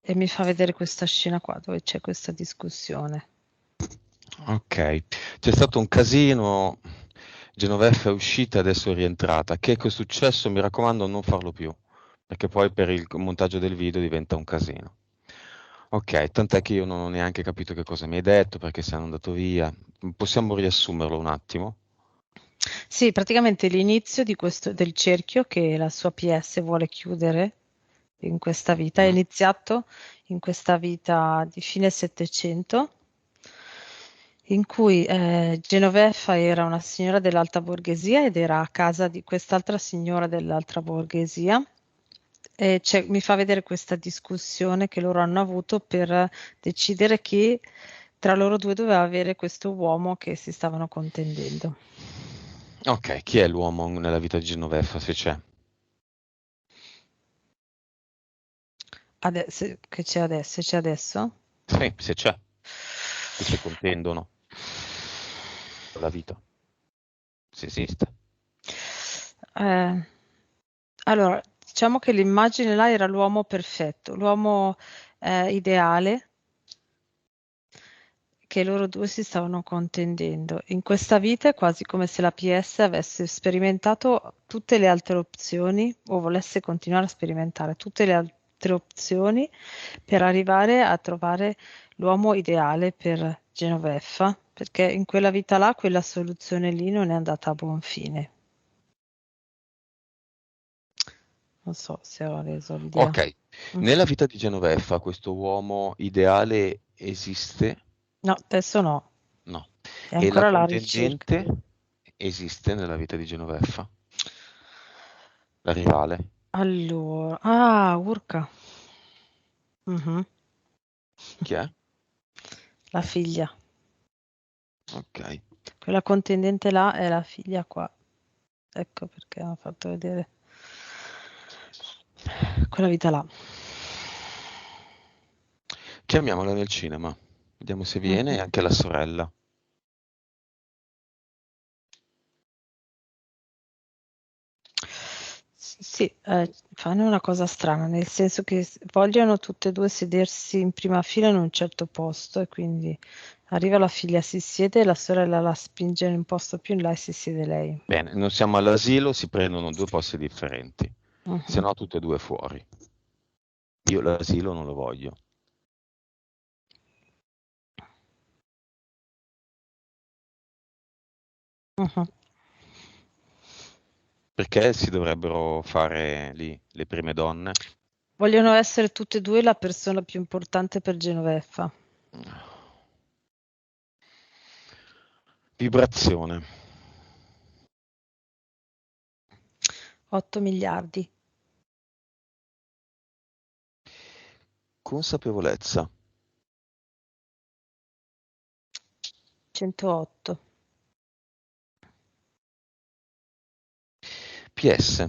e mi fa vedere questa scena qua dove c'è questa discussione. Ok, c'è stato un casino, Genoveffa è uscita, adesso è rientrata. Che è successo? Mi raccomando, non farlo più, perché poi per il montaggio del video diventa un casino. Ok, tant'è che io non ho neanche capito che cosa mi hai detto, perché sei andato via. Possiamo riassumerlo un attimo? Sì, praticamente l'inizio di del cerchio che la sua PS vuole chiudere in questa vita è Mm. iniziato in questa vita di fine Settecento, in cui Genoveffa era una signora dell'alta borghesia ed era a casa di quest'altra signora dell'alta borghesia. E mi fa vedere questa discussione che loro hanno avuto per decidere chi tra loro due doveva avere questo uomo che si stavano contendendo. Ok, chi è l'uomo nella vita di Genoveffa, se c'è? Che c'è adesso? C'è adesso? Sì, se c'è, che si contendono per la vita, se esiste. Eh, allora, diciamo che l'immagine là era l'uomo perfetto, l'uomo ideale che loro due si stavano contendendo. In questa vita è quasi come se la PS avesse sperimentato tutte le altre opzioni o volesse continuare a sperimentare tutte le altre opzioni per arrivare a trovare l'uomo ideale per Genoveffa, perché in quella vita là quella soluzione lì non è andata a buon fine. Non so se ho reso l'idea. Ok, Mm. nella vita di Genoveffa questo uomo ideale esiste? No, adesso no, No. è E la ancora la ricerca. contendente esiste nella vita di Genoveffa? La rivale? Allora, Urca. Mhm. Chi è? La figlia. Ok. Quella contendente là è la figlia qua. Ecco perché hanno fatto vedere quella vita là. Chiamiamola nel cinema. Vediamo se viene e Mhm. anche la sorella. Sì, fanno una cosa strana, nel senso che vogliono tutte e due sedersi in prima fila in un certo posto e quindi arriva la figlia, si siede e la sorella la spinge in un posto più in là e si siede lei. Bene, non siamo all'asilo, si prendono due posti differenti. Se Mhm. no tutte e due fuori. Io l'asilo non lo voglio. Mhm. Perché si dovrebbero fare lì le prime donne? Vogliono essere tutte e due la persona più importante per Genoveffa. Vibrazione. 8 miliardi. Consapevolezza. 108. PS.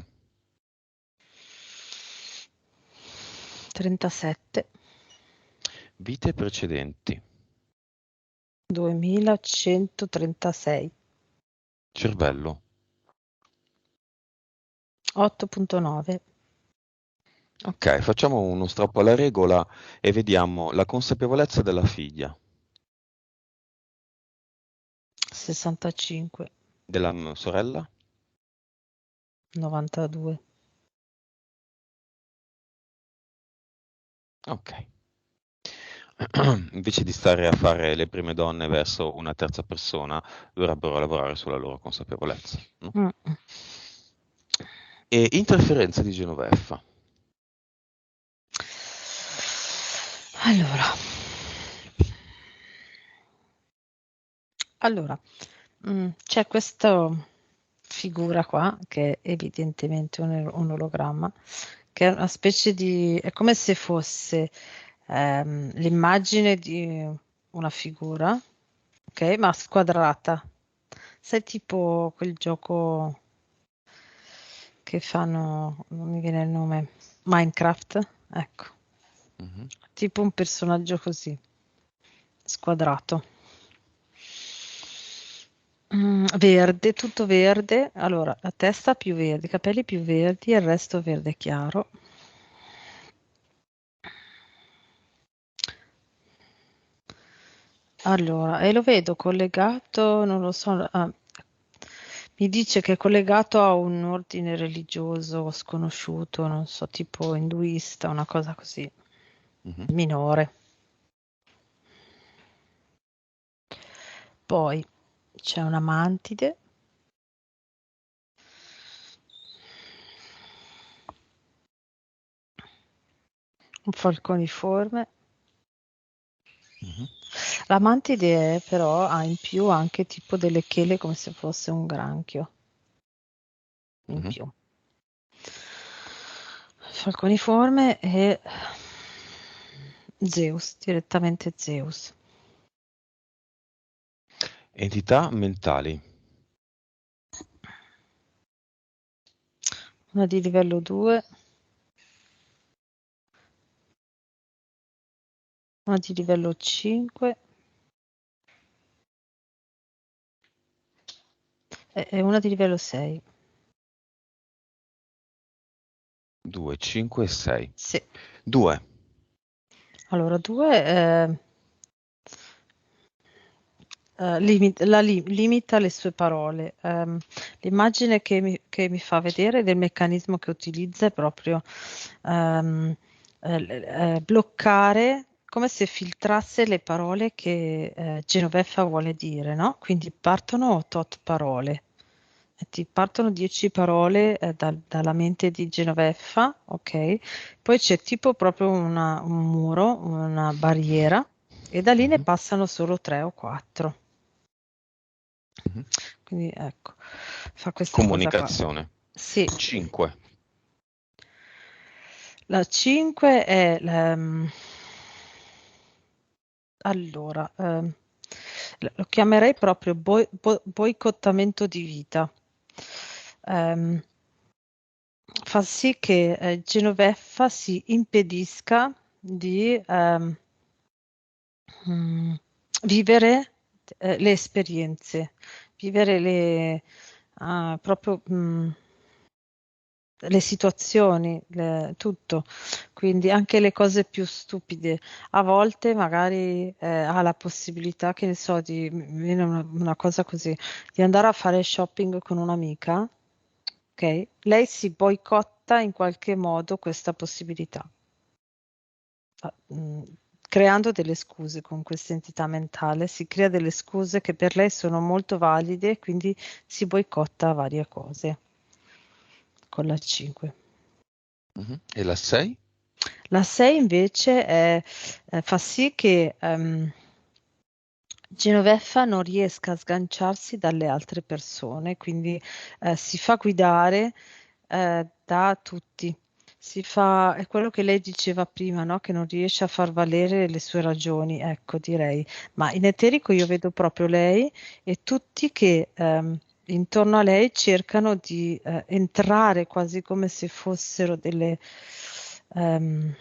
37. Vite precedenti. 2136. Cervello. 8.9. Ok, facciamo uno strappo alla regola e vediamo la consapevolezza della figlia, 65. della sorella. 92. Ok. Invece di stare a fare le prime donne verso una terza persona, dovrebbero lavorare sulla loro consapevolezza, no? Mm. E interferenza di Genoveffa. Allora, allora, c'è questa figura qua che è evidentemente un ologramma, che è una specie di, è come se fosse l'immagine di una figura, ok, ma squadrata. Sai tipo quel gioco che fanno, non mi viene il nome, Minecraft? Ecco, Mhm. tipo un personaggio così, squadrato. Verde, tutto verde. Allora, la testa più verde, i capelli più verdi e il resto verde chiaro. Allora, e lo vedo collegato, non lo so, mi dice che è collegato a un ordine religioso sconosciuto, non so, tipo induista, una cosa così, Mhm, minore. Poi c'è una mantide, un falconiforme. mhm, La mantide però ha in più anche tipo delle chele come se fosse un granchio in mhm. più. Falconiforme e Zeus, direttamente Zeus. Entità mentali. Una di livello 2, una di livello 5 e una di livello 6. 2, 5 e 6. Sì. 2. Allora, 2 limita le sue parole. L'immagine che mi fa vedere del meccanismo che utilizza è proprio ehm, bloccare, come se filtrasse le parole che Genoveffa vuole dire, no? Quindi partono tot parole. E ti partono 10 parole dalla mente di Genoveffa, ok? Poi c'è tipo proprio un muro, una barriera, e da lì ne Mhm, passano solo 3 o 4. mhm. Quindi ecco, fa questa cosa qua. Comunicazione. Sì, 5. la 5 è allora, lo chiamerei proprio boicottamento di vita. Ehm, Fa sì che Genoveffa si impedisca di mm, vivere le esperienze, vivere proprio le situazioni, tutto, quindi anche le cose più stupide. A volte magari ha la possibilità, che ne so, mi viene una cosa così, di andare a fare shopping con un'amica, ok? Lei si boicotta in qualche modo questa possibilità, ah, creando delle scuse con questa entità mentale, si crea delle scuse che per lei sono molto valide, quindi si boicotta varie cose con la 5. Mhm. E la 6? La 6 invece fa sì che Genoveffa non riesca a sganciarsi dalle altre persone, quindi si fa guidare da tutti. È quello che lei diceva prima, no? Che non riesce a far valere le sue ragioni, ecco, direi. Ma in eterico io vedo proprio lei e tutti che intorno a lei cercano di entrare quasi come se fossero ehm,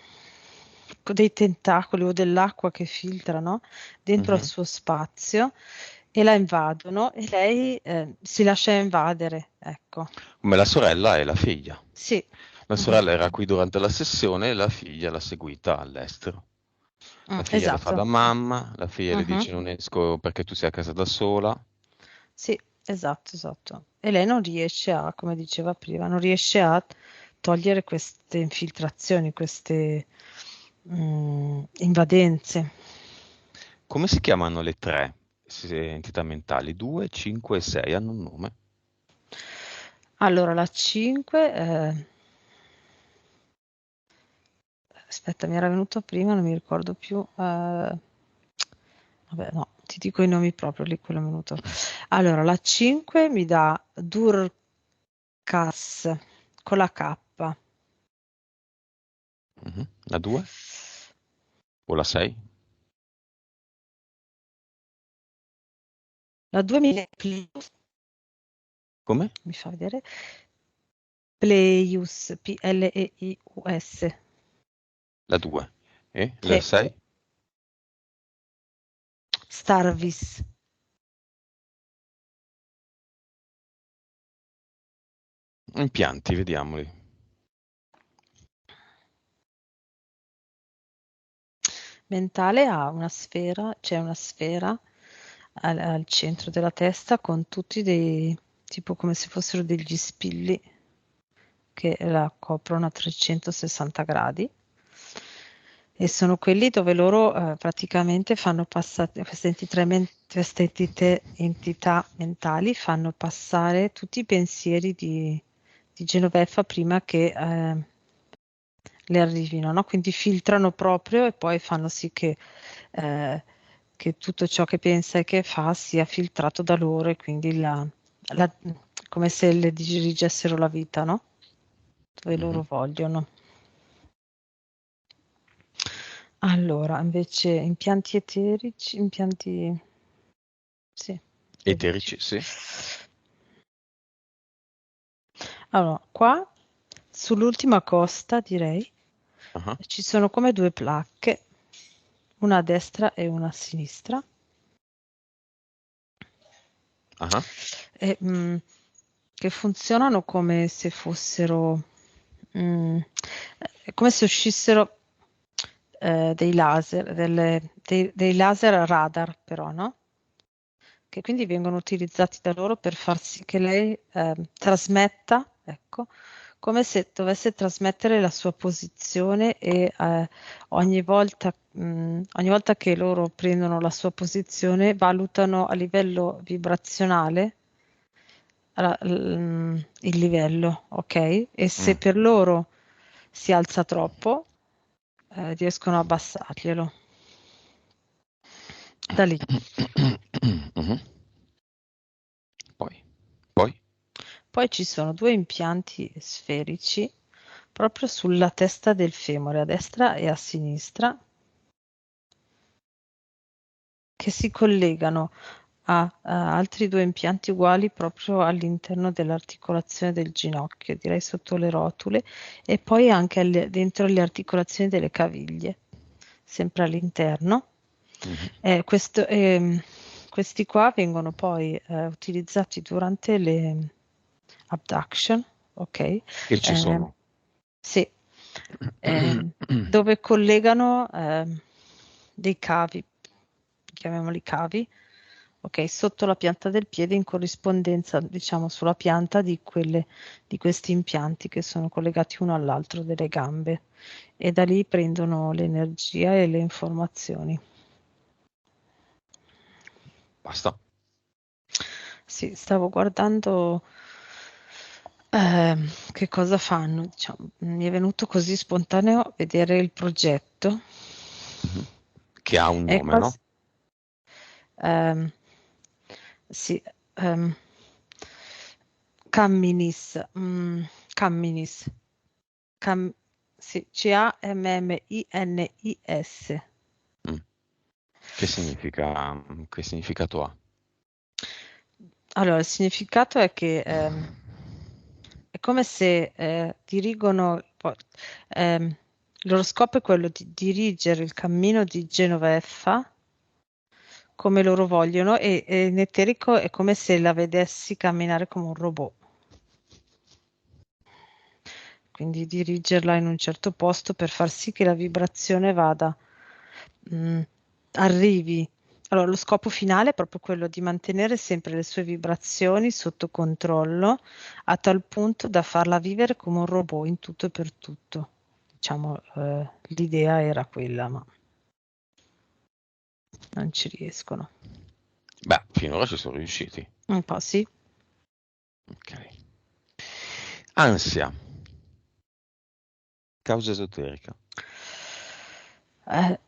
dei tentacoli o dell'acqua che filtrano dentro al Mhm. suo spazio e la invadono e lei si lascia invadere, ecco. Come la sorella e la figlia. Sì. La Mhm. sorella era qui durante la sessione e la figlia l'ha seguita all'estero. La figlia le fa Esatto. da mamma, la figlia le Mhm. dice non esco perché tu sei a casa da sola. Sì, esatto, esatto. E lei non riesce a, come diceva prima, non riesce a togliere queste infiltrazioni, queste invadenze. Come si chiamano le tre entità mentali? 2, 5 e 6 hanno un nome. Allora, la 5, aspetta, mi era venuto prima, non mi ricordo più. Vabbè, no, ti dico i nomi proprio, lì quello è venuto. Allora, la 5 mi dà Durkas con la K. Mhm. La 2 o la 6? La 2 mi dà Pleius, Come? mi fa vedere, Pleius, Pleius. La 2. E la Sì, 6? Starvis. Impianti, vediamoli. mentale ha una sfera, c'è una sfera al centro della testa con tutti tipo come se fossero degli spilli che la coprono a 360 gradi e sono quelli dove loro praticamente fanno passare queste entità mentali, fanno passare tutti i pensieri di Genoveffa prima che le arrivino, no? Quindi filtrano proprio e poi fanno sì che tutto ciò che pensa e che fa sia filtrato da loro e quindi come se le dirigessero la vita, no? Dove loro vogliono. Allora, invece impianti eterici, sì, Eterici, sì. Allora, qua sull'ultima costa direi Ah, ci sono come due placche, una a destra e una a sinistra. ah. E, che funzionano come se fossero, come se uscissero dei laser, dei laser radar però, no? Che quindi vengono utilizzati da loro per far sì che lei trasmetta, ecco, come se dovesse trasmettere la sua posizione e ogni volta che loro prendono la sua posizione valutano a livello vibrazionale il livello, ok? E se per loro si alza troppo, riescono a abbassarglielo. Da lì. Mhm. Poi? Poi ci sono due impianti sferici proprio sulla testa del femore, a destra e a sinistra, che si collegano a altri due impianti uguali proprio all'interno dell'articolazione del ginocchio, direi sotto le rotule, e poi anche dentro le articolazioni delle caviglie, sempre all'interno. Questi qua vengono poi utilizzati durante le abduction, ok? Che ci sono? Sì, dove collegano dei cavi, chiamiamoli cavi, ok, sotto la pianta del piede in corrispondenza, diciamo, sulla pianta di questi impianti che sono collegati uno all'altro delle gambe e da lì prendono l'energia e le informazioni. Basta. Sì, stavo guardando che cosa fanno, diciamo. Mi è venuto così spontaneo vedere il progetto. Che ha un È nome, no? quasi, ehm, sì, ehm, Camminis, Camminis, Cam- sì, Camminis. Mm. Che significato ha? Allora, il significato è che è come se dirigono, il loro scopo è quello di dirigere il cammino di Genoveffa come loro vogliono e in eterico è come se la vedessi camminare come un robot. Quindi dirigerla in un certo posto per far sì che la vibrazione mh, arrivi. Allora, lo scopo finale è proprio quello di mantenere sempre le sue vibrazioni sotto controllo, a tal punto da farla vivere come un robot in tutto e per tutto. Diciamo, l'idea era quella, ma non ci riescono. Beh, finora ci sono riusciti. Un po' sì. Ok. Ansia, causa esoterica.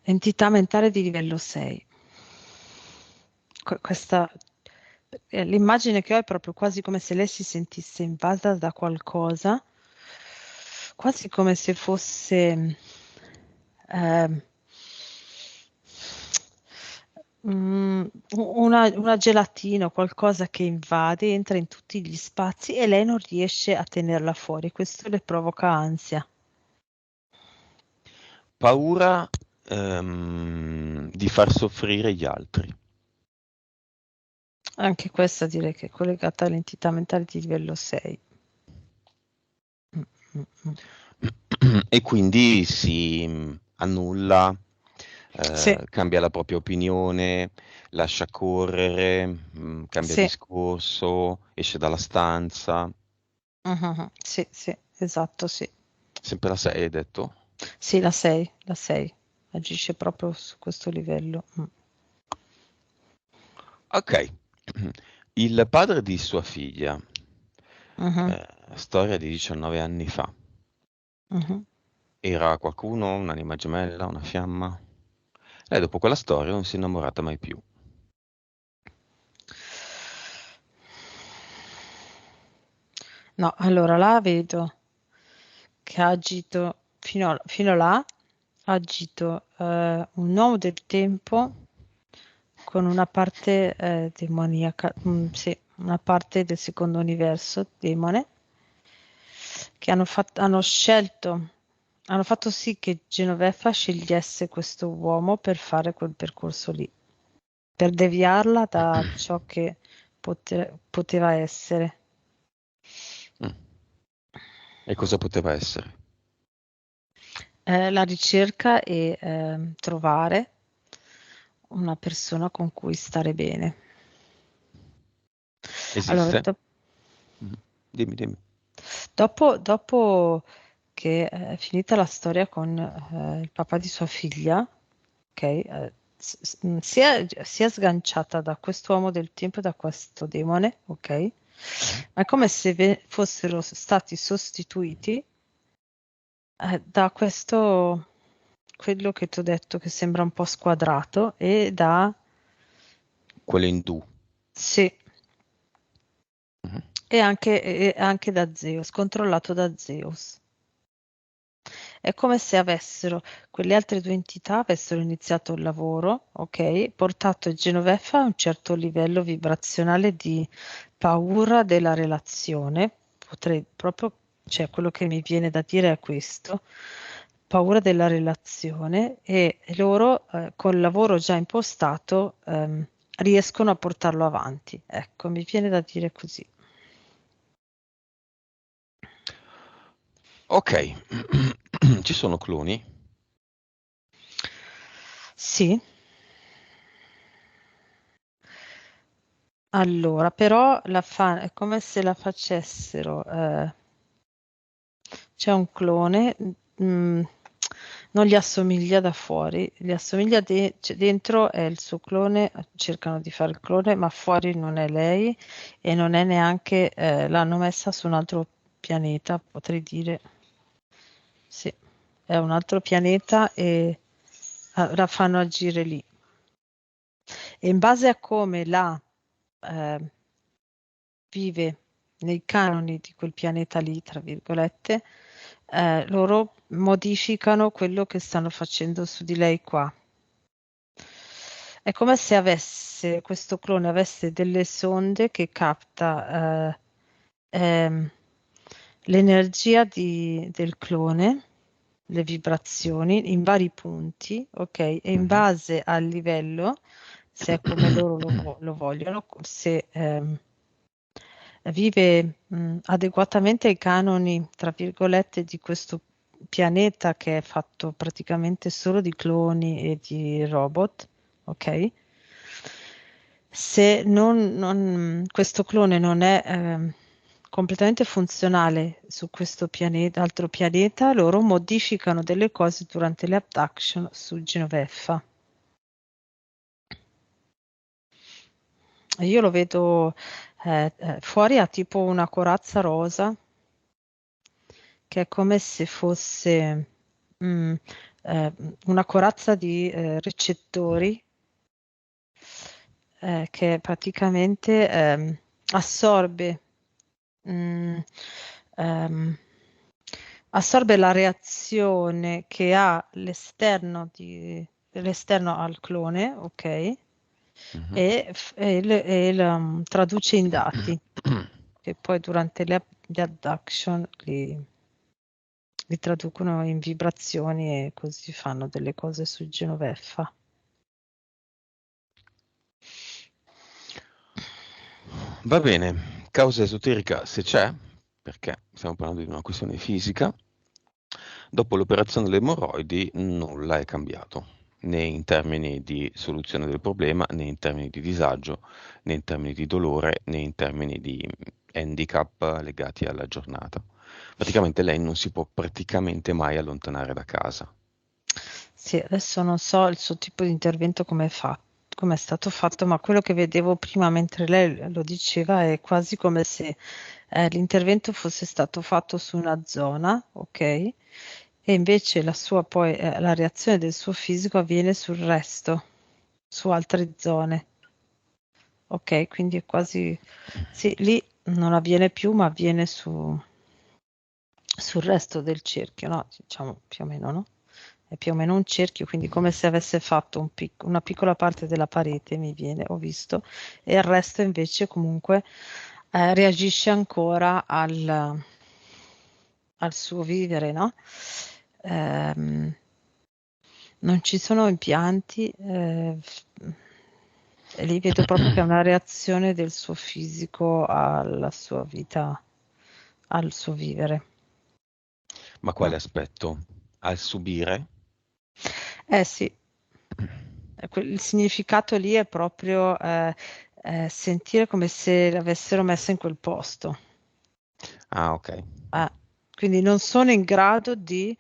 Entità mentale di livello 6. Questa, l'immagine che ho è proprio quasi come se lei si sentisse invasa da qualcosa, quasi come se fosse ehm, una gelatina o qualcosa che invade, entra in tutti gli spazi e lei non riesce a tenerla fuori. Questo le provoca ansia. Paura di far soffrire gli altri. Anche questa direi che è collegata all'entità mentale di livello 6. Mm, mm, mm. E quindi si annulla Sì, cambia la propria opinione, lascia correre, cambia sì, discorso, esce dalla stanza. mhm, sì, sì, esatto, sì. Sempre la 6 hai detto? Sì, la 6, agisce proprio su questo livello. Mm. Ok. Il padre di sua figlia, Mhm, storia di 19 anni fa, mhm. era qualcuno, un'anima gemella, una fiamma? Lei dopo quella storia non si è innamorata mai più. No, allora là vedo che ha agito fino là, ha agito un uomo del tempo con una parte demoniaca, sì, una parte del secondo universo, demone, che hanno fatto sì che Genoveffa scegliesse questo uomo per fare quel percorso lì, per deviarla da ciò che poteva essere. Mm. E cosa poteva essere? La ricerca e trovare una persona con cui stare bene. Allora, Esiste? Mm. Dimmi, dimmi. dopo che è finita la storia con il papà di sua figlia, ok, si è sganciata da quest'uomo del tempo, da questo demone, ok? Mhm. Ma è come se fossero stati sostituiti da questo, quello che ti ho detto che sembra un po' squadrato e da, Quello indù. sì, Mhm. e anche da Zeus, controllato da Zeus. È come se avessero, quelle altre due entità avessero iniziato il lavoro, ok? Portato Genoveffa a un certo livello vibrazionale di paura della relazione. Potrei proprio, cioè quello che mi viene da dire è questo, paura della relazione e loro col lavoro già impostato riescono a portarlo avanti. Ecco, mi viene da dire così. Ok, ci sono cloni? Sì. Allora, però è come se la facessero. C'è un clone, mm, non gli assomiglia da fuori, gli assomiglia cioè dentro è il suo clone, cercano di fare il clone, ma fuori non è lei e non è neanche, l'hanno messa su un altro pianeta, potrei dire. Sì, è un altro pianeta e la fanno agire lì. E in base a come eh, vive nei canoni di quel pianeta lì, tra virgolette, loro modificano quello che stanno facendo su di lei qua. È come se questo clone avesse delle sonde che capta l'energia del clone, le vibrazioni in vari punti, ok? E in Mhm. base al livello, se è come loro lo vogliono, se vive adeguatamente ai canoni, tra virgolette, di questo pianeta che è fatto praticamente solo di cloni e di robot, ok? Se questo clone non è completamente funzionale su questo pianeta, altro pianeta, loro modificano delle cose durante le abduction su Genoveffa. Io lo vedo fuori ha tipo una corazza rosa che è come se fosse mm, eh, una corazza di recettori che praticamente assorbe, mm, ehm, assorbe la reazione che ha l'esterno al clone, ok? Mhm. E traduce in dati, che poi durante le abduction li traducono in vibrazioni e così fanno delle cose su Genoveffa. Va bene, causa esoterica se c'è, perché stiamo parlando di una questione fisica, dopo l'operazione delle emorroidi nulla è cambiato. né in termini di soluzione del problema, né in termini di disagio, né in termini di dolore, né in termini di handicap legati alla giornata. Praticamente lei non si può praticamente mai allontanare da casa. Sì, adesso non so il suo tipo di intervento come è stato fatto, ma quello che vedevo prima mentre lei lo diceva è quasi come se l'intervento fosse stato fatto su una zona, ok? E invece la reazione del suo fisico avviene sul resto, su altre zone, ok? Quindi è quasi, sì, lì non avviene più, ma avviene sul resto del cerchio, no? Diciamo più o meno, no? È più o meno un cerchio, quindi come se avesse fatto una piccola parte della parete, ho visto, e il resto invece comunque reagisce ancora al suo vivere, no? Ehm, Non ci sono impianti, e lì vedo proprio che è una reazione del suo fisico alla sua vita, al suo vivere. Ma Mm. quale aspetto? Al subire? Eh sì, il significato lì è proprio sentire come se l'avessero messa in quel posto. Ah, ok. Eh, quindi non sono in grado di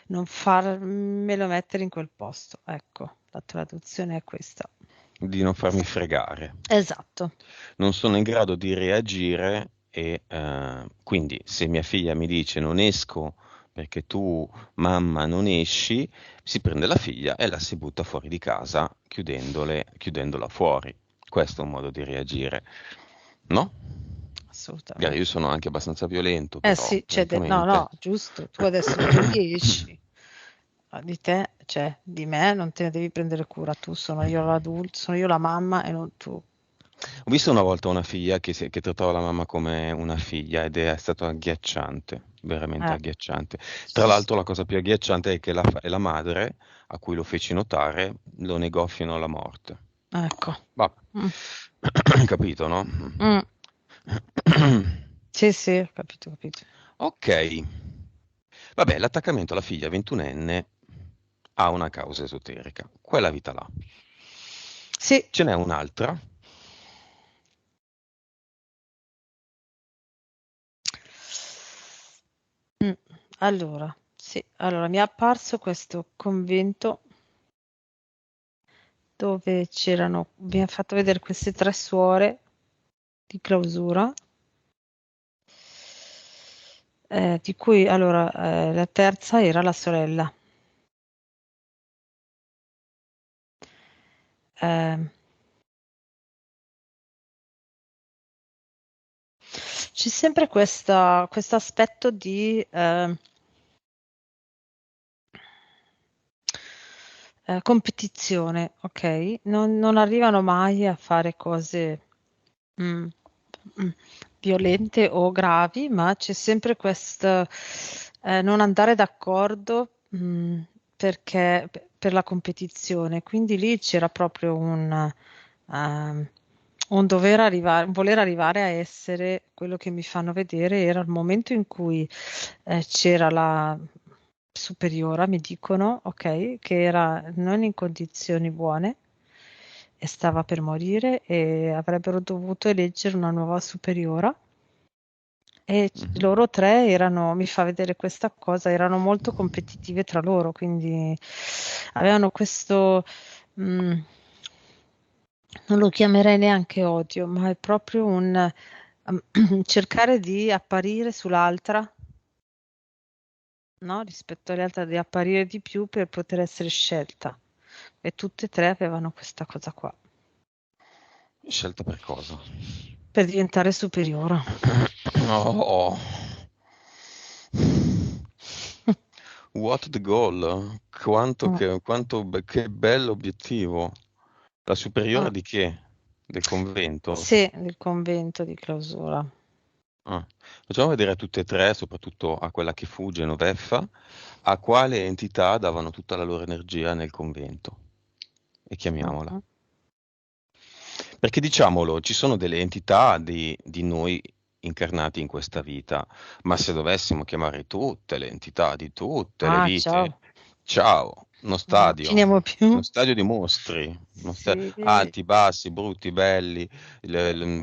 non farmelo mettere in quel posto. Ecco, la traduzione è questa. Di non farmi fregare. Esatto. Non sono in grado di reagire e quindi se mia figlia mi dice non esco perché tu, mamma, non esci, si prende la figlia e la si butta fuori di casa chiudendola fuori. Questo è un modo di reagire, no? Magari io Assolutamente. sono anche abbastanza violento, Eh però sì, no, francamente. no, giusto. Tu adesso tu esci. Di te, cioè di me non te ne devi prendere cura, tu sono io l'adulto, sono io la mamma e non tu. Ho visto una volta una figlia che trattava la mamma come una figlia ed è stato agghiacciante, veramente Eh, agghiacciante. Tra l'altro la cosa più agghiacciante è che la madre, a cui lo feci notare, lo negò fino alla morte. ecco. Vabbè, Mm, hai capito, no? mm. Sì, sì, ho capito, ho capito. Ok, vabbè, l'attaccamento alla figlia ventunenne ha una causa esoterica, quella vita là. Sì. Ce n'è un'altra. Mm. Allora, sì, allora mi è apparso questo convento dove mi ha fatto vedere queste tre suore di clausura, di cui allora la terza era la sorella. Ehm, C'è sempre questo aspetto di competizione, ok? Non arrivano mai a fare cose mm, mm, violente o gravi, ma c'è sempre questo non andare d'accordo per la competizione. Quindi lì c'era proprio ehm, un dover arrivare, un voler arrivare a essere quello che mi fanno vedere. Era il momento in cui c'era la superiora, mi dicono, ok, che era non in condizioni buone e stava per morire e avrebbero dovuto eleggere una nuova superiora. E Mhm. loro tre erano, mi fa vedere questa cosa, erano molto competitive tra loro, quindi avevano questo, mh, non lo chiamerei neanche odio, ma è proprio un cercare di apparire sull'altra, no? Rispetto all'altra, di apparire di più per poter essere scelta. E tutte e tre avevano questa cosa qua, Scelta per cosa? per diventare superiore. Oh. What the goal? Mm. Che bello obiettivo. La superiore Ah, di che? Del convento? sì, il convento di clausura. Ah. Facciamo vedere a tutte e tre, soprattutto a quella che fu Genoveffa, a quale entità davano tutta la loro energia nel convento. E chiamiamola. Mhm. Perché diciamolo, ci sono delle entità di noi incarnati in questa vita, ma se dovessimo chiamare tutte le entità di tutte le Ah, vite, ciao. ciao, Uno Non stadio, immaginiamo uno più. stadio di mostri, Sì. alti, bassi, brutti, belli,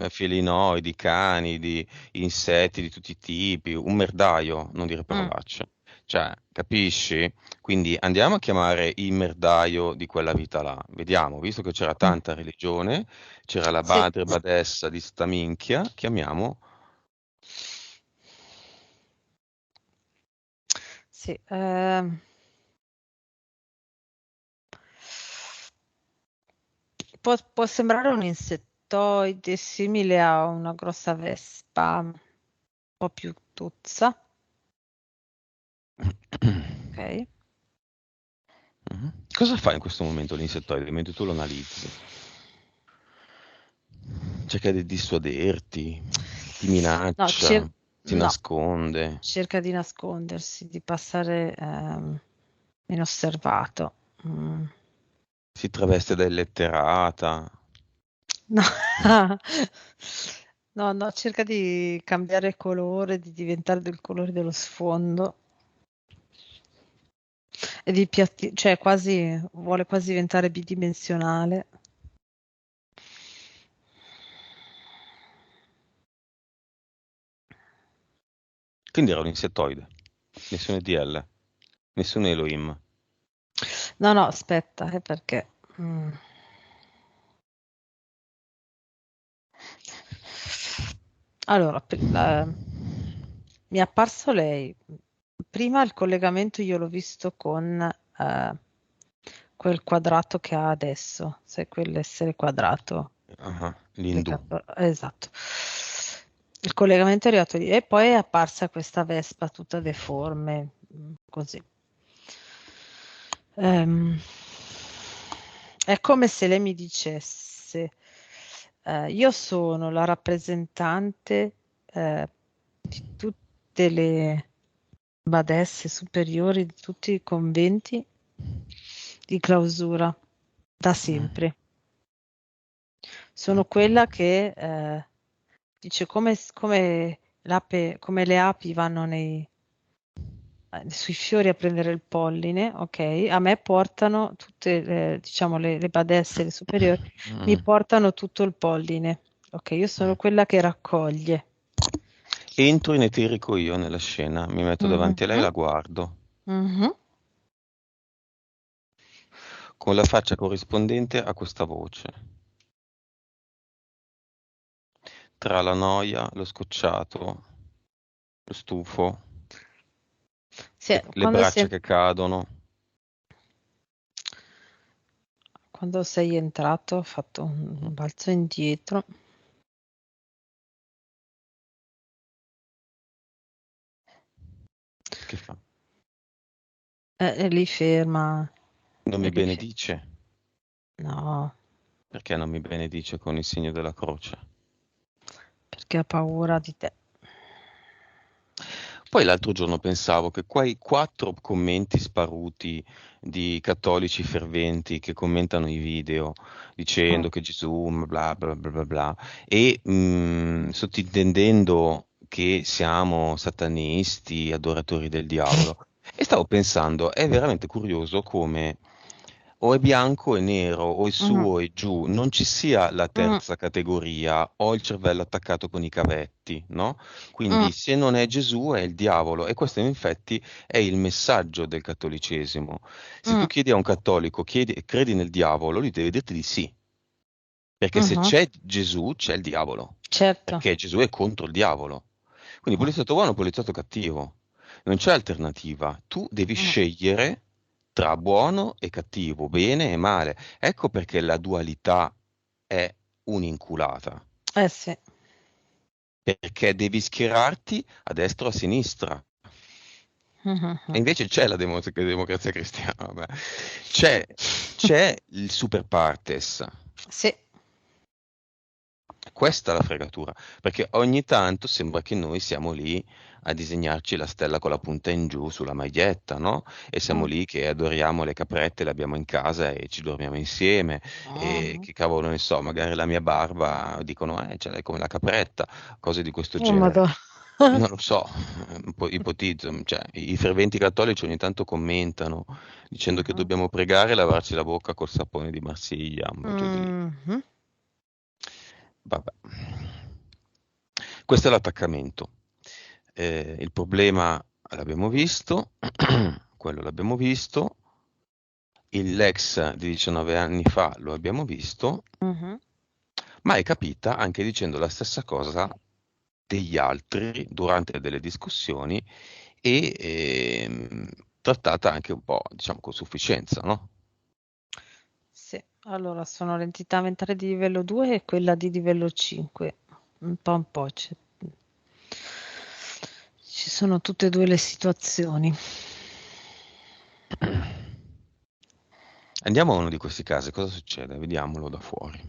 felinoidi, cani, di insetti di tutti i tipi, un merdaio, non dire Mm, parolacce. Cioè, capisci? Quindi andiamo a chiamare il merdaio di quella vita là. Vediamo, visto che c'era mm. tanta religione, c'era la Sì, madre badessa di sta minchia, chiamiamo. sì. Può sembrare un insettoide simile a una grossa vespa, un po' più tozza, ok? Mhm. Cosa fa in questo momento l'insettoide mentre tu lo analizzi? Cerca di dissuaderti, ti No, minaccia, ti no, nasconde, cerca di nascondersi, di passare inosservato. Mm. si traveste da illetterata. No. No, no, cerca di cambiare colore, di diventare del colore dello sfondo e cioè quasi, vuole quasi diventare bidimensionale. Quindi era un insettoide, nessun EDL, nessun Elohim. No, no, aspetta, perché... mm. Allora, mi è apparso lei. Prima il collegamento io l'ho visto con quel quadrato che ha adesso, se quell'essere quadrato. Ah, l'Indù. Esatto. Il collegamento è arrivato lì e poi è apparsa questa Vespa tutta deforme, così. Ehm, è come se lei mi dicesse, io sono la rappresentante di tutte le badesse superiori, di tutti i conventi di clausura da sempre. Sono quella che dice come le api vanno sui fiori a prendere il polline, ok? A me portano tutte diciamo, le badesse, le superiori, mi portano tutto il polline. Ok, io sono quella che raccoglie. Entro in eterico io nella scena, mi metto davanti a lei e Mhm, la guardo, mhm. con la faccia corrispondente a questa voce. Tra la noia, lo scocciato, lo stufo, Sì, le braccia che cadono. quando sei entrato ho fatto un balzo indietro. Che fa? È lì ferma, Non è mi lì fe- benedice? No, Perché non mi benedice con il segno della croce? perché ha paura di te. Poi l'altro giorno pensavo che quei 4 commenti sparuti di cattolici ferventi che commentano i video Mm, dicendo che Gesù bla bla bla bla bla e sottintendendo che siamo satanisti, adoratori del diavolo. E stavo pensando, è veramente curioso come o è bianco e nero, o è su mm, o è giù, non ci sia la mm, terza categoria, o il cervello attaccato con i cavetti, no? mm, Quindi se non è Gesù è il diavolo e questo in effetti è il messaggio del cattolicesimo. Se tu mm, chiedi a un cattolico, credi nel diavolo, lui deve dirti di sì, perché se mhm. c'è Gesù c'è il diavolo, Certo. perché Gesù è contro il diavolo. Quindi Mm, poliziotto buono, poliziotto cattivo. Non c'è alternativa. Tu devi mm. scegliere tra buono e cattivo, bene e male. Ecco perché la dualità è un'inculata. Eh sì. Perché devi schierarti a destra o a sinistra. Mhm, E mhm. invece c'è la democrazia cristiana, vabbè. C'è, c'è il super partes. Sì. Questa è la fregatura, perché ogni tanto sembra che noi siamo lì a disegnarci la stella con la punta in giù sulla maglietta, no? E siamo Mm, lì che adoriamo le caprette, le abbiamo in casa e ci dormiamo insieme. E mhm. che cavolo ne so, magari la mia barba dicono, ce l'hai come la capretta, cose di questo Oh, genere. Madonna. Non lo so, un po' ipotizzo, cioè, i ferventi cattolici ogni tanto commentano dicendo che Mhm. dobbiamo pregare e lavarci la bocca col sapone di Marsiglia, giù di lì. Mhm. Vabbè. Questo è l'attaccamento. Il problema l'abbiamo visto, quello l'abbiamo visto, l'ex di 19 anni fa lo abbiamo visto, Mhm. ma è capita anche dicendo la stessa cosa degli altri durante delle discussioni e trattata anche un po', diciamo, con sufficienza, no? Sì, allora sono l'entità mentale di livello 2 e quella di livello 5. Un po' ci sono tutte e due le situazioni. Andiamo a uno di questi casi, cosa succede? Vediamolo da fuori.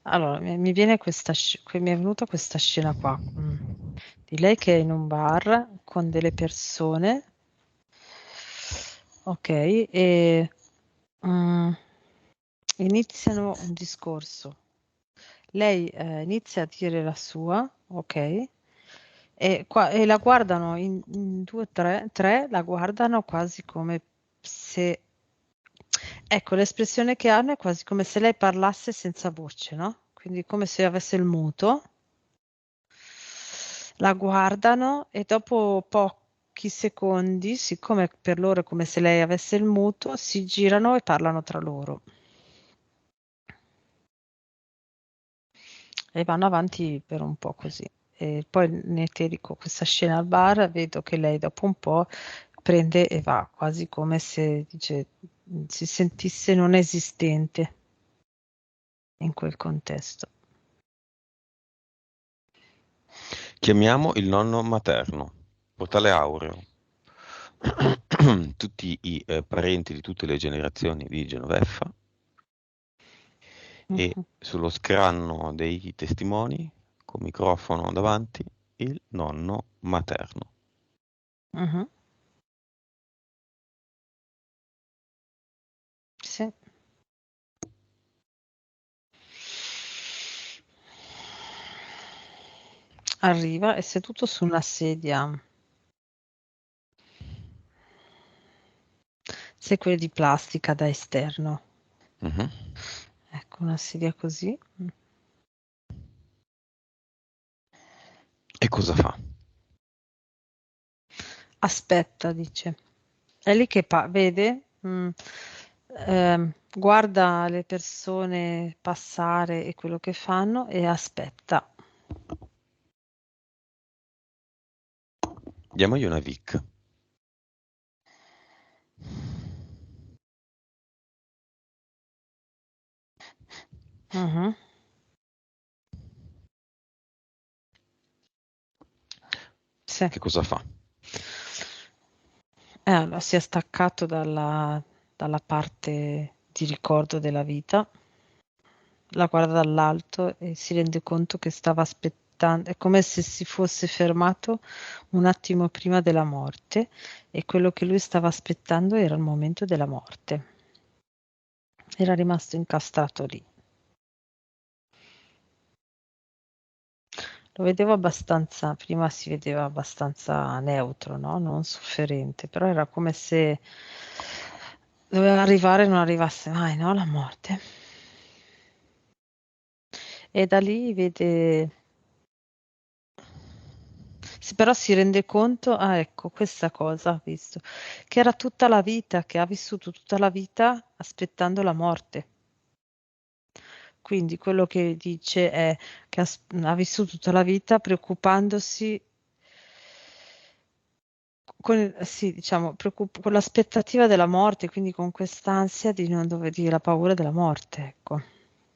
Allora, mi viene mi è venuta questa scena qua, di lei che è in un bar con delle persone, ok, e mm, iniziano un discorso. Lei inizia a dire la sua, ok, e la guardano in due, tre, la guardano quasi come se, ecco, l'espressione che hanno è quasi come se lei parlasse senza voce, no? Quindi come se avesse il muto, la guardano e dopo pochi secondi, siccome per loro è come se lei avesse il muto, si girano e parlano tra loro. E vanno avanti per un po' così. E poi ne dico questa scena al bar, vedo che lei dopo un po' prende e va, quasi come se dice, si sentisse non esistente in quel contesto. Chiamiamo il nonno materno, Portale Aureo. Tutti i parenti di tutte le generazioni di Genoveffa e Mhm, sullo scranno dei testimoni, con microfono davanti, il nonno materno. mhm. Sì. Arriva, è seduto su una sedia, sai quelle di plastica da esterno. Mhm. Ecco, una sedia così. E cosa fa? Aspetta, dice. È lì che vede, guarda le persone passare e quello che fanno e aspetta. Diamogli una Vic. Mhm. Sì. Che cosa fa? Allora, si è staccato dalla parte di ricordo della vita, la guarda dall'alto e si rende conto che stava aspettando, è come se si fosse fermato un attimo prima della morte e quello che lui stava aspettando era il momento della morte. Era rimasto incastrato lì. Lo vedevo abbastanza, prima si vedeva abbastanza neutro, no? Non sofferente, però era come se doveva arrivare e non arrivasse mai, no? La morte. E da lì vede, però si rende conto, ah ecco, questa cosa ha visto, che era tutta la vita, che ha vissuto tutta la vita aspettando la morte. Quindi quello che dice è che ha vissuto tutta la vita preoccupandosi sì, diciamo, con l'aspettativa della morte, quindi con quest'ansia di non dover dire la paura della morte, ecco,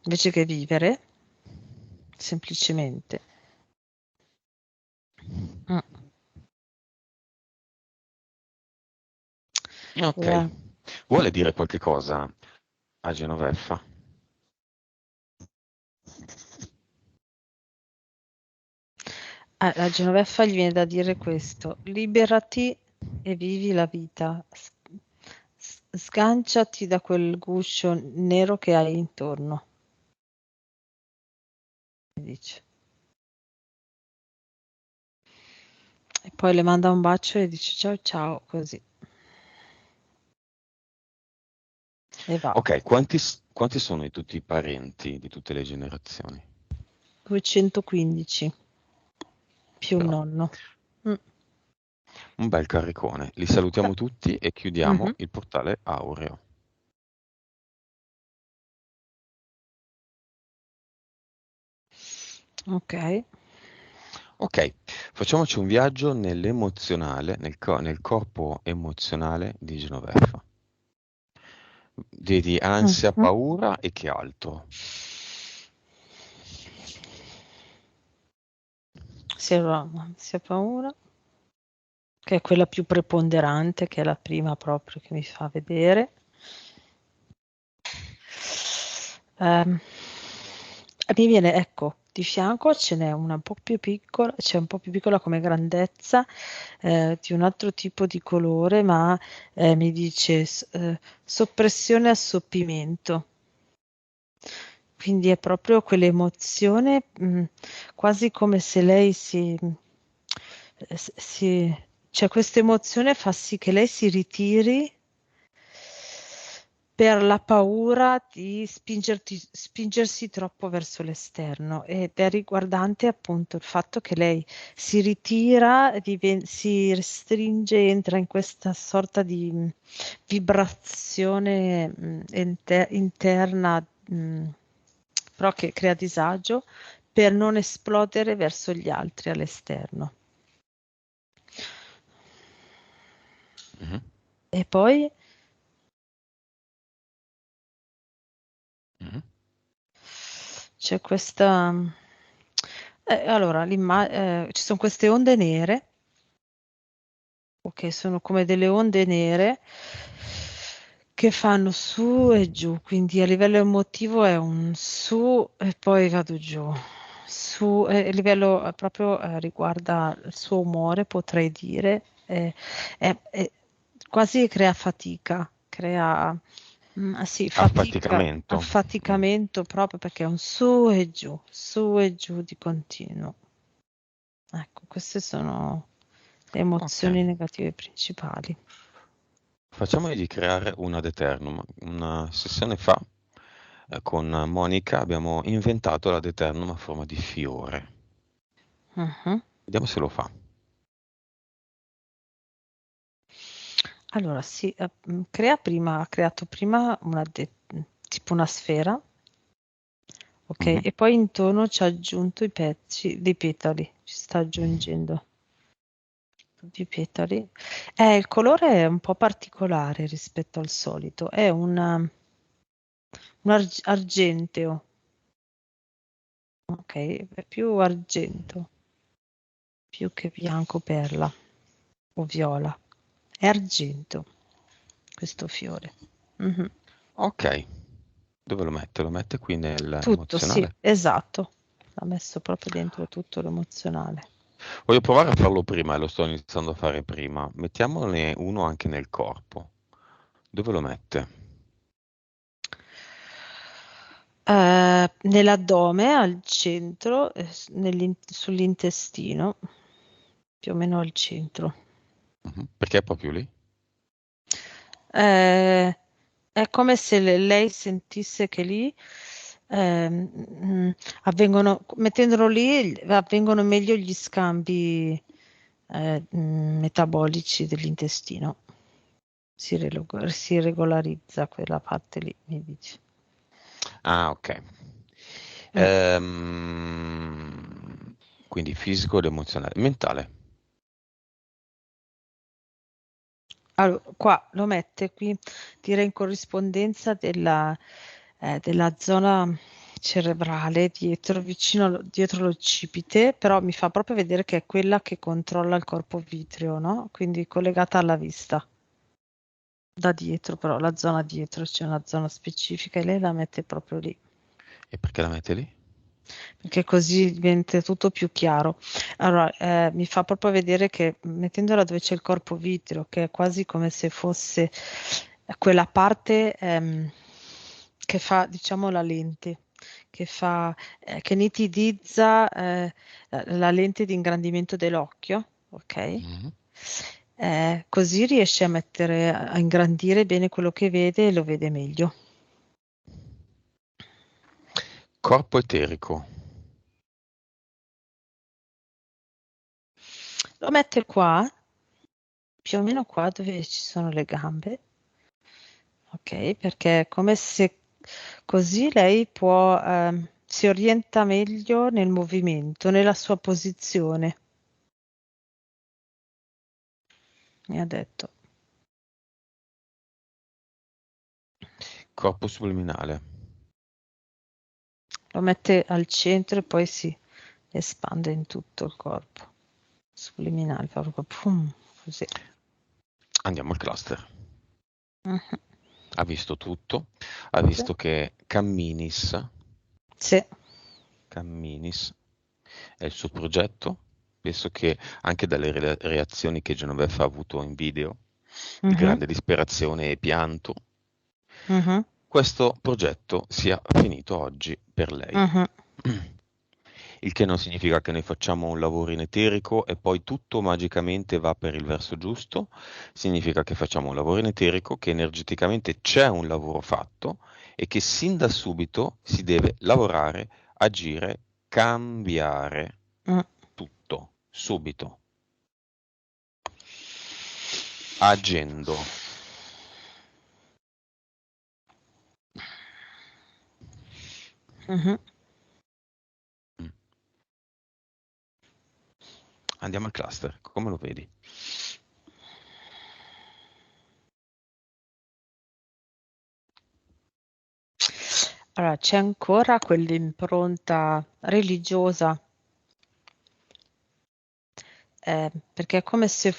invece che vivere, semplicemente. Mm. Ok. La, Vuole dire qualche cosa a Genoveffa? a Genoveffa gli viene da dire questo, liberati e vivi la vita, sganciati da quel guscio nero che hai intorno, dice. Poi le manda un bacio e dice ciao ciao, così. E va. Ok, quanti sono tutti i parenti di tutte le generazioni? 215 più un Però, nonno. Mm. un bel caricone. Li salutiamo tutti e chiudiamo Mhm. il portale Aureo. Ok. Ok, facciamoci un viaggio nell'emozionale, nel corpo emozionale di Genoveffa. Vedi ansia, Mhm. paura e che altro? Si ha paura, che è quella più preponderante, che è la prima proprio che mi fa vedere. Ehm, Mi viene, ecco, di fianco ce n'è una un po' più piccola, c'è un po' più piccola come grandezza, di un altro tipo di colore, ma mi dice soppressione e assoppimento. Quindi è proprio quell'emozione, quasi come se lei cioè questa emozione fa sì che lei si ritiri per la paura di spingersi troppo verso l'esterno, ed è riguardante appunto il fatto che lei si ritira, si restringe, entra in questa sorta di vibrazione interna, però che crea disagio per non esplodere verso gli altri all'esterno. Mhm, E poi mhm. c'è questa... allora, ci sono queste onde nere, ok, sono come delle onde nere che fanno su e giù, quindi a livello emotivo è un su e poi vado giù. Su, a livello proprio riguarda il suo umore, potrei dire, quasi crea fatica, crea sì, fatica, Affaticamento. Mm, affaticamento proprio perché è un su e giù di continuo. Ecco, queste sono le ok, emozioni negative principali. facciamo di creare una ad eternum. Una sessione fa, con Monica abbiamo inventato la eternum a forma di fiore. Mhm. Vediamo se lo fa. Allora, sì, ha creato prima tipo una sfera, ok? Mhm. E poi intorno ci ha aggiunto i pezzi dei petali, ci sta aggiungendo tutti i petali. Il colore è un po' particolare rispetto al solito, è un argenteo, ok? È più argento, più che bianco perla o viola. È argento questo fiore. Mhm. Ok, dove lo mette? Lo mette qui Tutto, sì, nell'emozionale. esatto. Ha messo proprio dentro tutto l'emozionale. Voglio provare a farlo prima e lo sto iniziando a fare prima. Mettiamone uno anche nel corpo. Dove lo mette? Nell'addome, al centro, sull'intestino, più o meno al centro. Mhm. Perché è proprio lì? Eh, è come se lei sentisse che lì mettendolo lì, avvengono meglio gli scambi metabolici dell'intestino. Si regolarizza quella parte lì, mi dice. Ah, ok. Mm. Quindi fisico ed emozionale. Mentale. Allora, qua lo mette qui, direi in corrispondenza della zona cerebrale dietro, dietro l'occipite, però mi fa proprio vedere che è quella che controlla il corpo vitreo, no? Quindi collegata alla vista. Da dietro, però la zona dietro c'è una zona specifica e lei la mette proprio lì, E perché la mette lì? perché così diventa tutto più chiaro. Allora, mi fa proprio vedere che mettendola dove c'è il corpo vitreo, che è quasi come se fosse quella parte che fa, diciamo, la lente, che nitidizza la lente di ingrandimento dell'occhio. ok? Mhm. Così riesce a ingrandire bene quello che vede e lo vede meglio. Corpo eterico. Lo mette qua, più o meno qua dove ci sono le gambe, ok? Perché è come se così lei si orienta meglio nel movimento, nella sua posizione, mi ha detto. Corpo subliminale. Lo mette al centro e poi si espande in tutto il corpo. Subliminale, fa proprio pum, così. Andiamo al cluster. Mhm. Ha visto tutto, ha Sì. visto che Camminis, Sì. Camminis è il suo progetto. Penso che anche dalle reazioni che Genoveffa ha avuto in video, di Mhm. grande disperazione e pianto, Mhm. questo progetto sia finito oggi per lei. Mhm. Il che non significa che noi facciamo un lavoro in eterico e poi tutto magicamente va per il verso giusto, significa che facciamo un lavoro in eterico, che energeticamente c'è un lavoro fatto e che sin da subito si deve lavorare, agire, cambiare Mm. tutto, subito, agendo. Mhm. Mm. Andiamo al cluster, come lo vedi? Allora, c'è ancora quell'impronta religiosa, perché è come se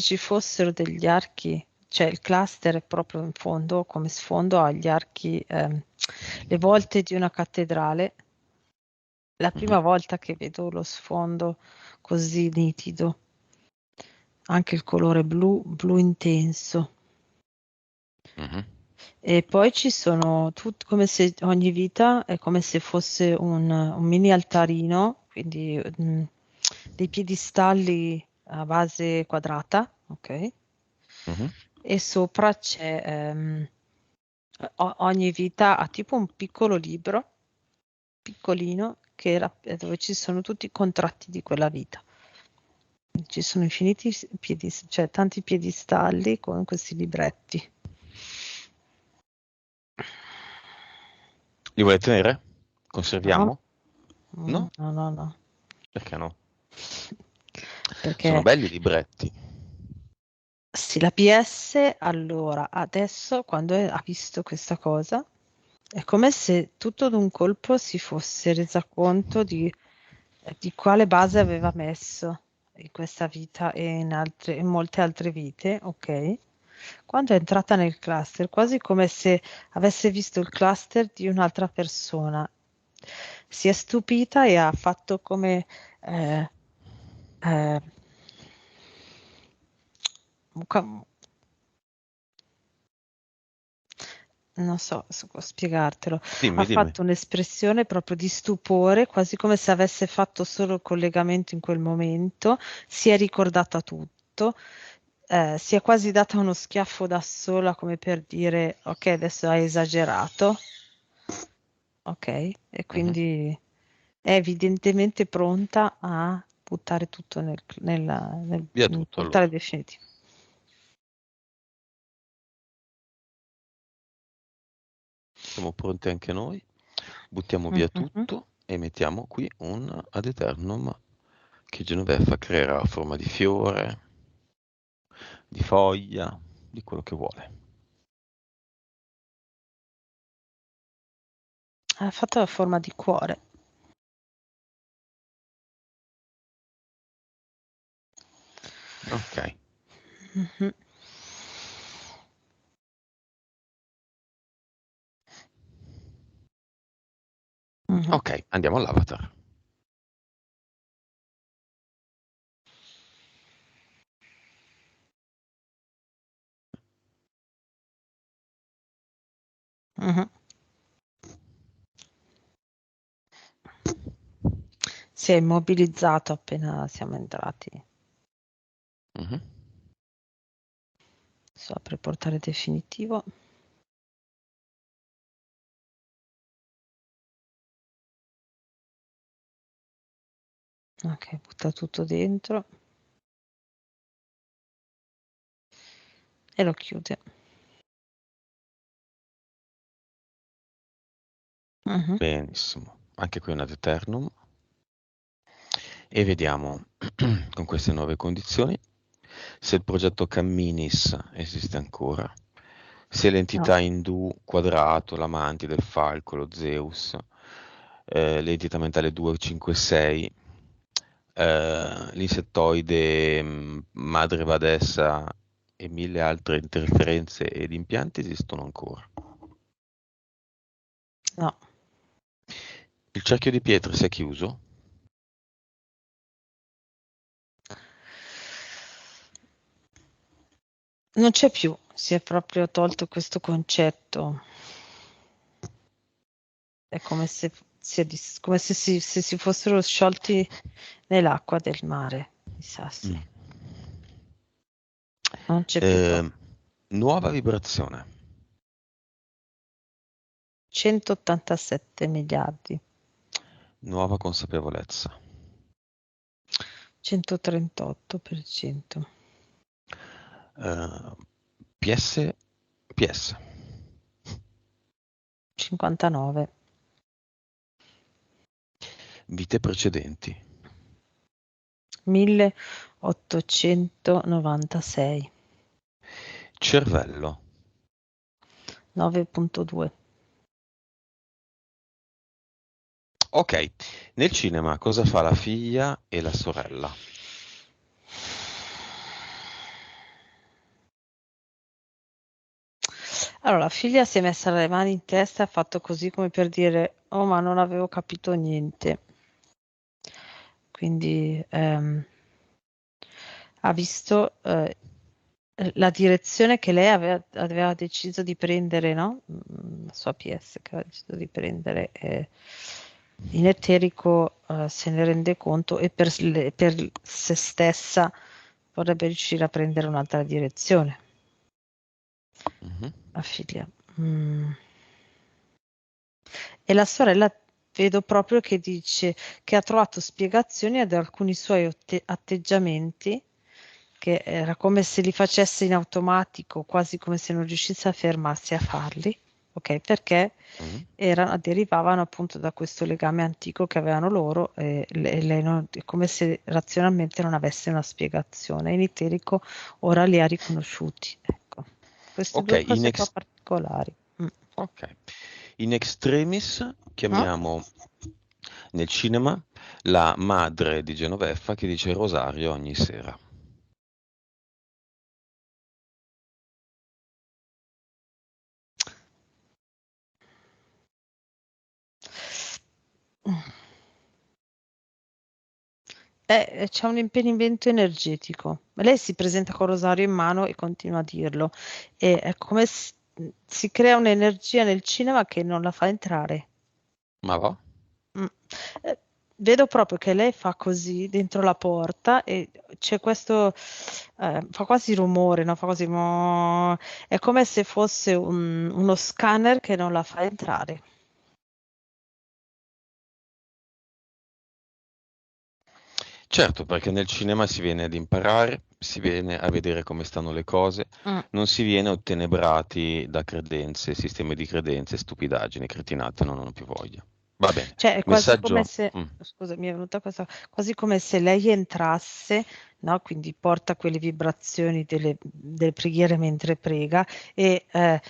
ci fossero degli archi, cioè il cluster è proprio in fondo, come sfondo ha gli archi, le volte di una cattedrale. La Mhm, prima volta che vedo lo sfondo così nitido, anche il colore blu, blu intenso. mhm, E poi ci sono come se ogni vita è come se fosse un mini altarino, quindi dei piedistalli a base quadrata, ok? mhm. E sopra ogni vita ha tipo un piccolo libro, piccolino, dove ci sono tutti i contratti di quella vita. Ci sono infiniti cioè tanti piedistalli con questi libretti. Li vuoi tenere? No? Conserviamo? No? No, no, no. Perché no? Sono Perché belli i libretti. sì, la PS allora adesso quando ha visto questa cosa è come se tutto d'un colpo si fosse resa conto di quale base aveva messo in questa vita e in molte altre vite, ok? Quando è entrata nel cluster, quasi come se avesse visto il cluster di un'altra persona. Si è stupita e ha fatto come eh, eh, un non so se può spiegartelo, ha Dimmi, dimmi. fatto un'espressione proprio di stupore, quasi come se avesse fatto solo il collegamento in quel momento, si è ricordata tutto, si è quasi data uno schiaffo da sola come per dire ok, adesso hai esagerato, ok, e Mhm. quindi è evidentemente pronta a buttare tutto Via nel tutto portale allora. definitivo. Siamo pronti anche noi. Buttiamo via Mhm. tutto e mettiamo qui un ad eternum che Genoveffa creerà a forma di fiore, di foglia, di quello che vuole. Ha fatto la forma di cuore. Ok, Mhm. Mhm. ok, andiamo all'avatar. Sì, si è immobilizzato appena siamo entrati. Mhm. Adesso apre portale definitivo. Ok, butta tutto dentro e lo chiude. Mhm. Benissimo. Anche qui un ad eternum. E vediamo con queste nuove condizioni se il progetto Camminis esiste ancora, se l'entità No, indù quadrato, la mantide, il falco, lo Zeus, l'entità mentale 256, l'insettoide madre Vadessa e mille altre interferenze ed impianti esistono ancora. no, Il cerchio di pietre si è chiuso? non c'è più, si è proprio tolto questo concetto. È come se, come se si fossero sciolti nell'acqua del mare, i sassi. Mm. Non c'è più proprio. Nuova vibrazione. 187 miliardi, Nuova consapevolezza. 138%, Eh, PS, PS. 59, Vite precedenti. 1896, Cervello. 9,2. Ok, nel cinema cosa fa la figlia e la sorella? Allora, la figlia si è messa le mani in testa e ha fatto così come per dire, oh, ma non avevo capito niente. Quindi ha visto la direzione che lei aveva deciso di prendere, no? La sua PS che aveva deciso di prendere in eterico, se ne rende conto e per se stessa vorrebbe riuscire a prendere un'altra direzione, Mhm. la figlia. Mm. E la sorella vedo proprio che dice che ha trovato spiegazioni ad alcuni suoi atteggiamenti, che era come se li facesse in automatico, quasi come se non riuscisse a fermarsi a farli, ok? Perché Mhm. derivavano appunto da questo legame antico che avevano loro e lei è come se razionalmente non avesse una spiegazione. In eterico ora li ha riconosciuti. Ecco, queste Ok, due cose qua particolari. Mm. ok. In extremis No? chiamiamo nel cinema la madre di Genoveffa che dice il rosario ogni sera. C'è un impedimento energetico. Lei si presenta con Rosario in mano e continua a dirlo. E è come si crea un'energia nel cinema che non la fa entrare. Ma va? Mm. Eh, Vedo proprio che lei fa così dentro la porta e c'è questo, fa quasi rumore, no? Fa così, è come se fosse uno scanner che non la fa entrare. Certo, perché nel cinema si viene ad imparare, si viene a vedere come stanno le cose, Mm. non si viene ottenebrati da credenze, sistemi di credenze, stupidaggini, cretinate, non hanno più voglia. Va bene. Cioè, è quasi come Messaggio. se, Mm. scusa, mi è venuta questa, quasi come se lei entrasse, no? Quindi porta quelle vibrazioni delle preghiere mentre prega e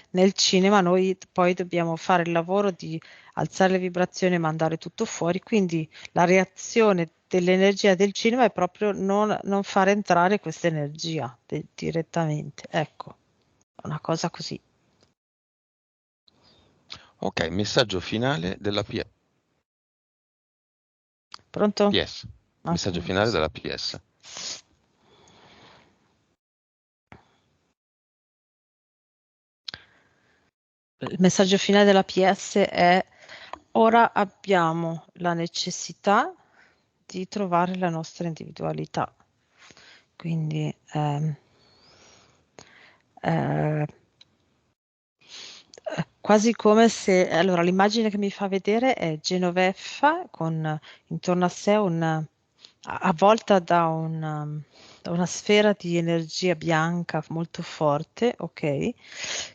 nel cinema noi poi dobbiamo fare il lavoro di alzare le vibrazioni e mandare tutto fuori. Quindi la reazione dell'energia del cinema è proprio non far entrare questa energia direttamente. Ecco, una cosa così. Ok, messaggio finale della Pronto? PS. Ok, Messaggio finale della PS. il messaggio finale della PS è: ora abbiamo la necessità di trovare la nostra individualità. Quindi quasi come se, allora l'immagine che mi fa vedere è Genoveffa con intorno a sé avvolta da una sfera di energia bianca molto forte, ok,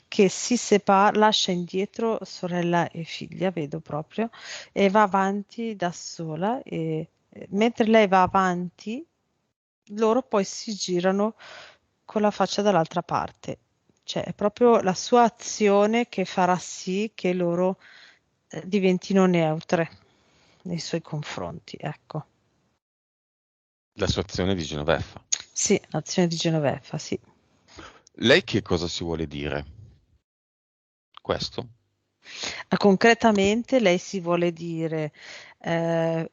che si separa, lascia indietro sorella e figlia, vedo proprio, e va avanti da sola e mentre lei va avanti, loro poi si girano con la faccia dall'altra parte. Cioè, è proprio la sua azione che farà sì che loro diventino neutre nei suoi confronti, ecco. La sua azione di Genoveffa. Sì, l'azione di Genoveffa, sì. Lei che cosa si vuole dire? Questo? Concretamente lei si vuole dire, eh,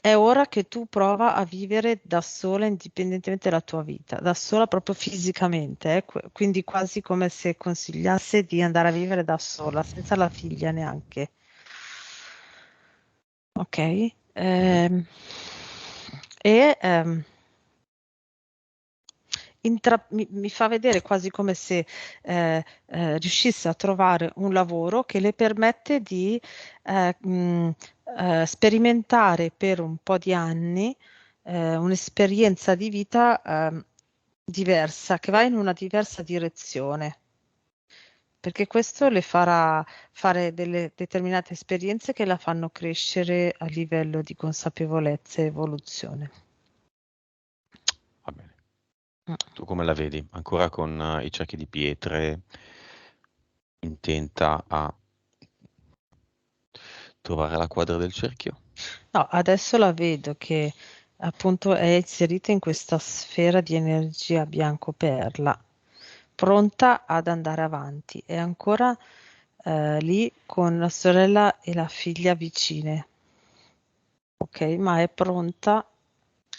è ora che tu prova a vivere da sola indipendentemente dalla tua vita, da sola proprio fisicamente, quindi quasi come se consigliasse di andare a vivere da sola, senza la figlia neanche. Ok? Mhm. E mi fa vedere quasi come se riuscisse a trovare un lavoro che le permette di sperimentare per un po' di anni un'esperienza di vita diversa, che va in una diversa direzione, perché questo le farà fare delle determinate esperienze che la fanno crescere a livello di consapevolezza e evoluzione. Va bene. Mm. Tu come la vedi? Ancora con i cerchi di pietre, intenta a trovare la quadra del cerchio? No, adesso la vedo che appunto è inserita in questa sfera di energia bianco-perla, pronta ad andare avanti. È ancora lì con la sorella e la figlia vicine, ok? Ma è pronta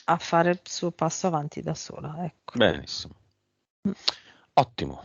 a fare il suo passo avanti da sola, ecco. Benissimo. Mm. Ottimo.